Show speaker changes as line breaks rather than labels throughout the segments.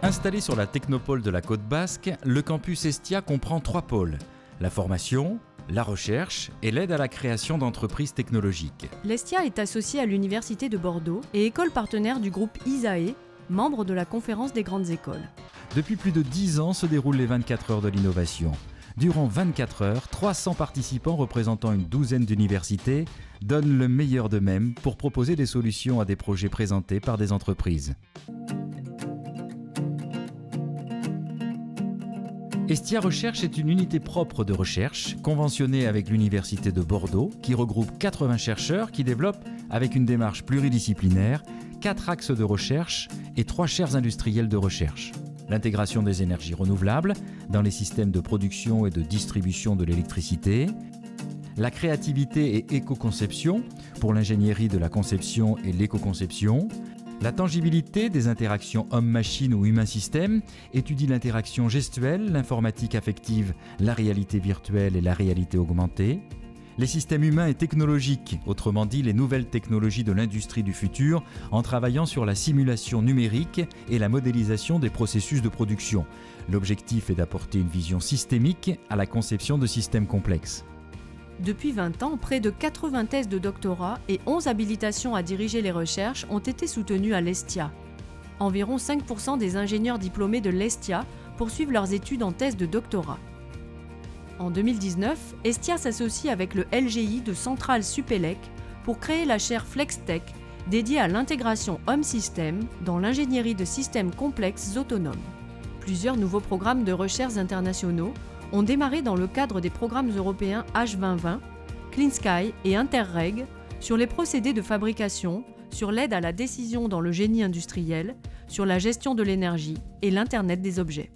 Installé sur la technopole de la Côte Basque, le campus Estia comprend 3 pôles: la formation, la recherche et l'aide à la création d'entreprises technologiques.
L'Estia est associé à l'Université de Bordeaux et école partenaire du groupe ISAE, membre de la Conférence des grandes écoles.
Depuis plus de 10 ans se déroulent les 24 heures de l'innovation. Durant 24 heures, 300 participants représentant une douzaine d'universités donnent le meilleur d'eux-mêmes pour proposer des solutions à des projets présentés par des entreprises. Estia Recherche est une unité propre de recherche, conventionnée avec l'Université de Bordeaux, qui regroupe 80 chercheurs qui développent, avec une démarche pluridisciplinaire, 4 axes de recherche et 3 chaires industrielles de recherche. L'intégration des énergies renouvelables dans les systèmes de production et de distribution de l'électricité, la créativité et éco-conception pour l'ingénierie de la conception et l'éco-conception, la tangibilité des interactions homme-machine ou humain-système étudie l'interaction gestuelle, l'informatique affective, la réalité virtuelle et la réalité augmentée. Les systèmes humains et technologiques, autrement dit les nouvelles technologies de l'industrie du futur, en travaillant sur la simulation numérique et la modélisation des processus de production. L'objectif est d'apporter une vision systémique à la conception de systèmes complexes.
Depuis 20 ans, près de 80 thèses de doctorat et 11 habilitations à diriger les recherches ont été soutenues à l'Estia. Environ 5% des ingénieurs diplômés de l'Estia poursuivent leurs études en thèse de doctorat. En 2019, Estia s'associe avec le LGI de Centrale Supélec pour créer la chaire FlexTech dédiée à l'intégration homme-système dans l'ingénierie de systèmes complexes autonomes. Plusieurs nouveaux programmes de recherche internationaux ont démarré dans le cadre des programmes européens H2020, Clean Sky et Interreg sur les procédés de fabrication, sur l'aide à la décision dans le génie industriel, sur la gestion de l'énergie et l'Internet des objets.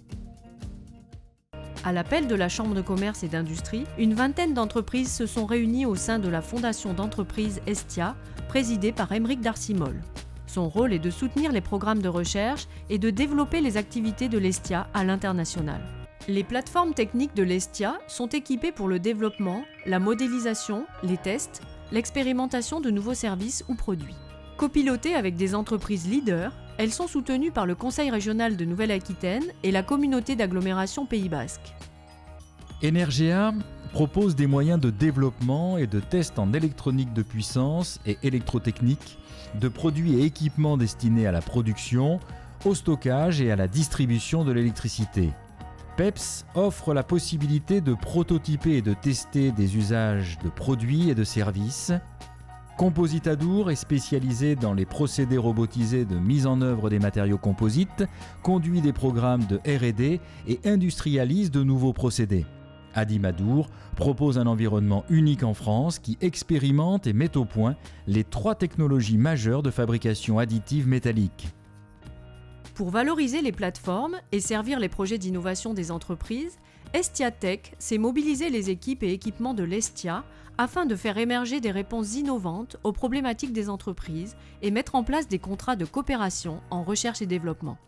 À l'appel de la Chambre de commerce et d'industrie, une vingtaine d'entreprises se sont réunies au sein de la fondation d'entreprise Estia, présidée par Aymeric Darcimol. Son rôle est de soutenir les programmes de recherche et de développer les activités de l'Estia à l'international. Les plateformes techniques de l'Estia sont équipées pour le développement, la modélisation, les tests, l'expérimentation de nouveaux services ou produits. Copilotées avec des entreprises leaders, elles sont soutenues par le Conseil régional de Nouvelle-Aquitaine et la communauté d'agglomération Pays Basque.
Energea propose des moyens de développement et de tests en électronique de puissance et électrotechnique, de produits et équipements destinés à la production, au stockage et à la distribution de l'électricité. PEPS offre la possibilité de prototyper et de tester des usages de produits et de services. Compositadour est spécialisé dans les procédés robotisés de mise en œuvre des matériaux composites, conduit des programmes de R&D et industrialise de nouveaux procédés. Adimadour propose un environnement unique en France qui expérimente et met au point les 3 technologies majeures de fabrication additive métallique.
Pour valoriser les plateformes et servir les projets d'innovation des entreprises, Estia Tech s'est mobilisé les équipes et équipements de l'Estia afin de faire émerger des réponses innovantes aux problématiques des entreprises et mettre en place des contrats de coopération en recherche et développement.